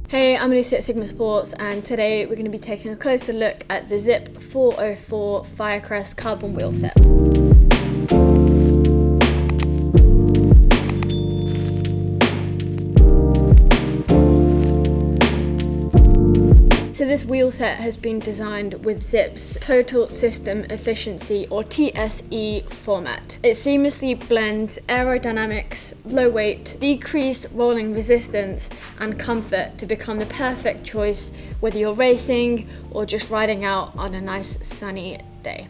Hey, I'm Lucy at Sigma Sports, and today we're going to be taking a closer look at the Zipp 404 Firecrest carbon wheel set. So this wheel set has been designed with Zipp's Total System Efficiency, or TSE format. It seamlessly blends aerodynamics, low weight, decreased rolling resistance and comfort to become the perfect choice whether you're racing or just riding out on a nice sunny day.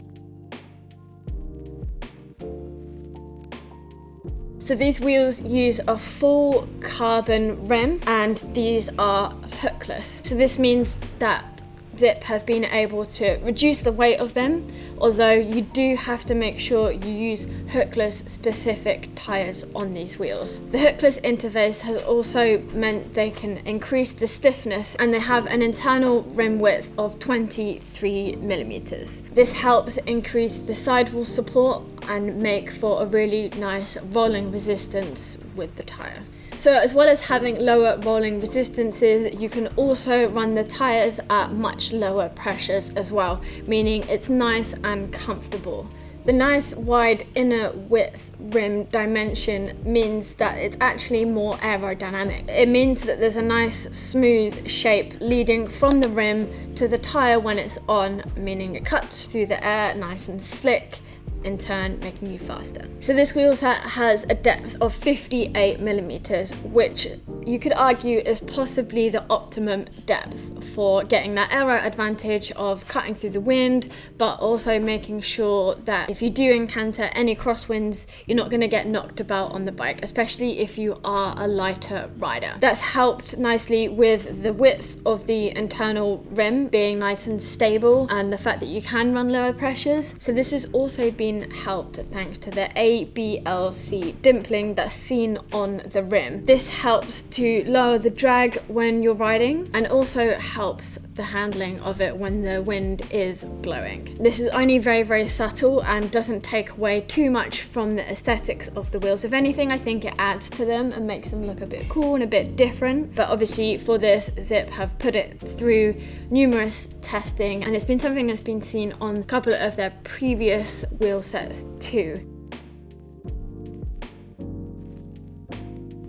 So these wheels use a full carbon rim and these are hookless. So this means that Zipp have been able to reduce the weight of them, although you do have to make sure you use hookless specific tyres on these wheels. The hookless interface has also meant they can increase the stiffness, and they have an internal rim width of 23 millimeters. This helps increase the sidewall support and make for a really nice rolling resistance with the tyre. So as well as having lower rolling resistances, you can also run the tyres at much lower pressures as well, meaning it's nice and comfortable. The nice wide inner width rim dimension means that it's actually more aerodynamic. It means that there's a nice smooth shape leading from the rim to the tyre when it's on, meaning it cuts through the air nice and slick, in turn making you faster. So this wheel set has a depth of 58 millimeters, which you could argue is possibly the optimum depth for getting that aero advantage of cutting through the wind, but also making sure that if you do encounter any crosswinds, you're not going to get knocked about on the bike, especially if you are a lighter rider. That's helped nicely with the width of the internal rim being nice and stable, and the fact that you can run lower pressures. So this has also been helped thanks to the ABLC dimpling that's seen on the rim. This helps to lower the drag when you're riding and also helps the handling of it when the wind is blowing. This is only very subtle and doesn't take away too much from the aesthetics of the wheels. If anything, I think it adds to them and makes them look a bit cool and a bit different. But obviously for this, Zipp have put it through numerous testing, and it's been something that's been seen on a couple of their previous wheel sets too.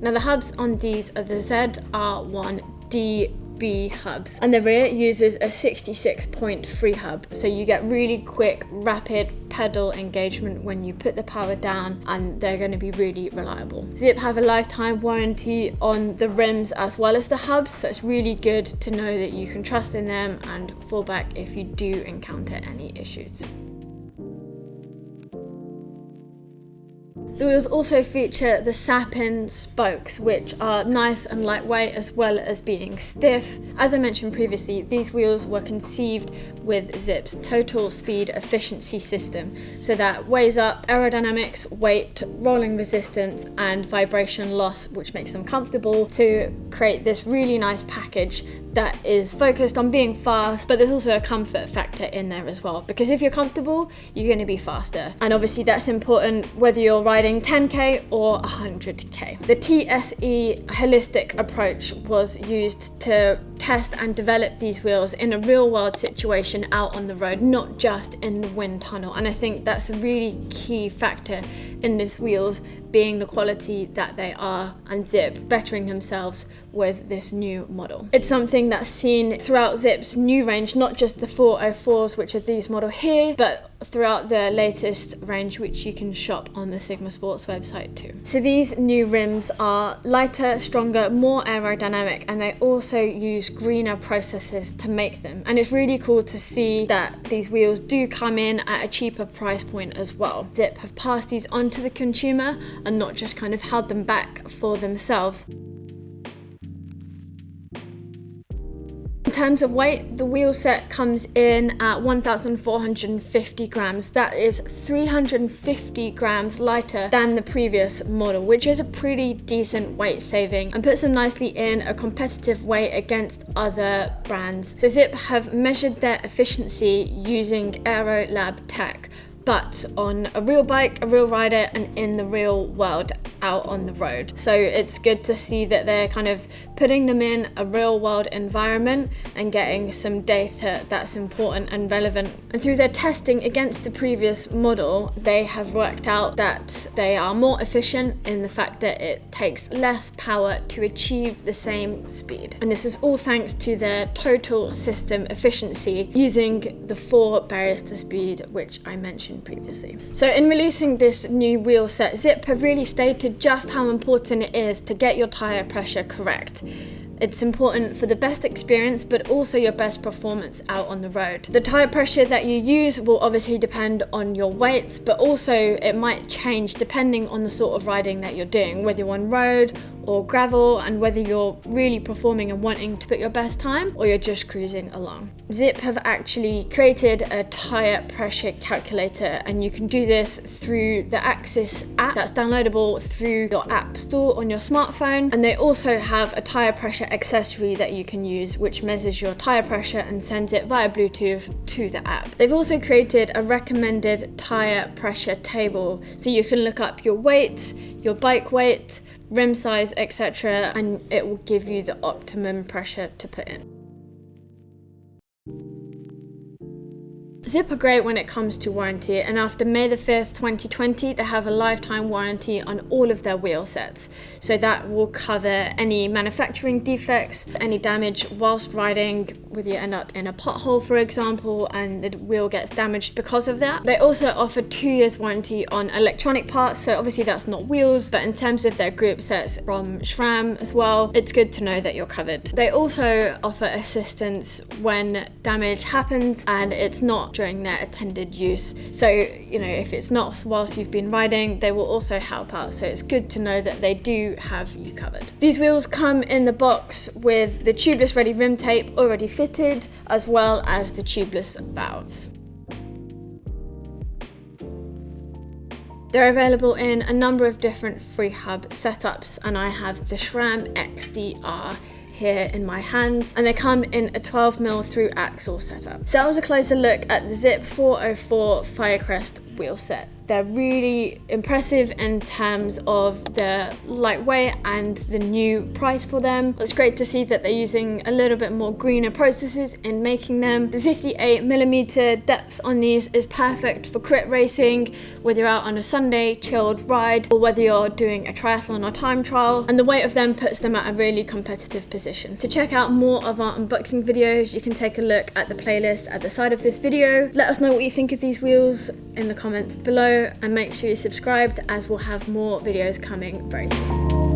Now the hubs on these are the ZR1 DB hubs, and the rear uses a 66-point FREEHUB, so you get really quick, rapid pedal engagement when you put the power down, and they're going to be really reliable. Zipp have a lifetime warranty on the rims as well as the hubs, so it's really good to know that you can trust in them and fall back if you do encounter any issues. The wheels also feature the Sapim spokes, which are nice and lightweight as well as being stiff. As I mentioned previously, these wheels were conceived with Zipp's total speed efficiency system, so that weighs up aerodynamics, weight, rolling resistance and vibration loss, which makes them comfortable, to create this really nice package that is focused on being fast, but there's also a comfort factor in there as well, because if you're comfortable, you're going to be faster, and obviously that's important whether you're riding 10k or 100k. The TSE holistic approach was used to test and develop these wheels in a real world situation out on the road, not just in the wind tunnel, and I think that's a really key factor in these wheels being the quality that they are, and Zipp bettering themselves with this new model. It's something that's seen throughout Zipp's new range, not just the 404s, which are these model here, but throughout the latest range, which you can shop on the Sigma Sports website too. So these new rims are lighter, stronger, more aerodynamic, and they also use greener processes to make them. And it's really cool to see that these wheels do come in at a cheaper price point as well. Zipp have passed these on to the consumer and not just kind of held them back for themselves. In terms of weight, the wheel set comes in at 1,450 grams. That is 350 grams lighter than the previous model, which is a pretty decent weight saving and puts them nicely in a competitive weight against other brands. So Zipp have measured their efficiency using Aero Lab tech, but on a real bike, a real rider, and in the real world. out on the road. So it's good to see that they're kind of putting them in a real world environment and getting some data that's important and relevant. And through their testing against the previous model, they have worked out that they are more efficient in the fact that it takes less power to achieve the same speed. And this is all thanks to their total system efficiency using the 4 barriers to speed, which I mentioned previously. So in releasing this new wheel set, Zipp have really stated just how important it is to get your tyre pressure correct. It's important for the best experience, but also your best performance out on the road. The tyre pressure that you use will obviously depend on your weights, but also it might change depending on the sort of riding that you're doing, whether you're on road or gravel, and whether you're really performing and wanting to put your best time or you're just cruising along. Zipp have actually created a tyre pressure calculator, and you can do this through the Axis app that's downloadable through your app store on your smartphone. And they also have a tyre pressure accessory that you can use, which measures your tyre pressure and sends it via Bluetooth to the app. They've also created a recommended tyre pressure table, so you can look up your weight, your bike weight, rim size, etc., and it will give you the optimum pressure to put in. Zipp are great when it comes to warranty, and after May the 5th, 2020, they have a lifetime warranty on all of their wheel sets. So that will cover any manufacturing defects, any damage whilst riding, whether you end up in a pothole, for example, and the wheel gets damaged because of that. They also offer 2 years warranty on electronic parts, so obviously that's not wheels, but in terms of their group sets from SRAM as well, it's good to know that you're covered. They also offer assistance when damage happens and it's not during their attended use. So, if it's not whilst you've been riding, they will also help out. So it's good to know that they do have you covered. These wheels come in the box with the tubeless ready rim tape already fitted, as well as the tubeless valves. They're available in a number of different FREEHUB setups, and I have the SRAM XDR here in my hands, and they come in a 12mm through axle setup. So that was a closer look at the Zipp 404 Firecrest Wheelset. They're really impressive in terms of the lightweight and the new price for them. It's great to see that they're using a little bit more greener processes in making them. The 58mm depth on these is perfect for crit racing, whether you're out on a Sunday chilled ride or whether you're doing a triathlon or time trial, and the weight of them puts them at a really competitive position. To check out more of our unboxing videos, you can take a look at the playlist at the side of this video. Let us know what you think of these wheels in the comments below, and make sure you're subscribed, as we'll have more videos coming very soon.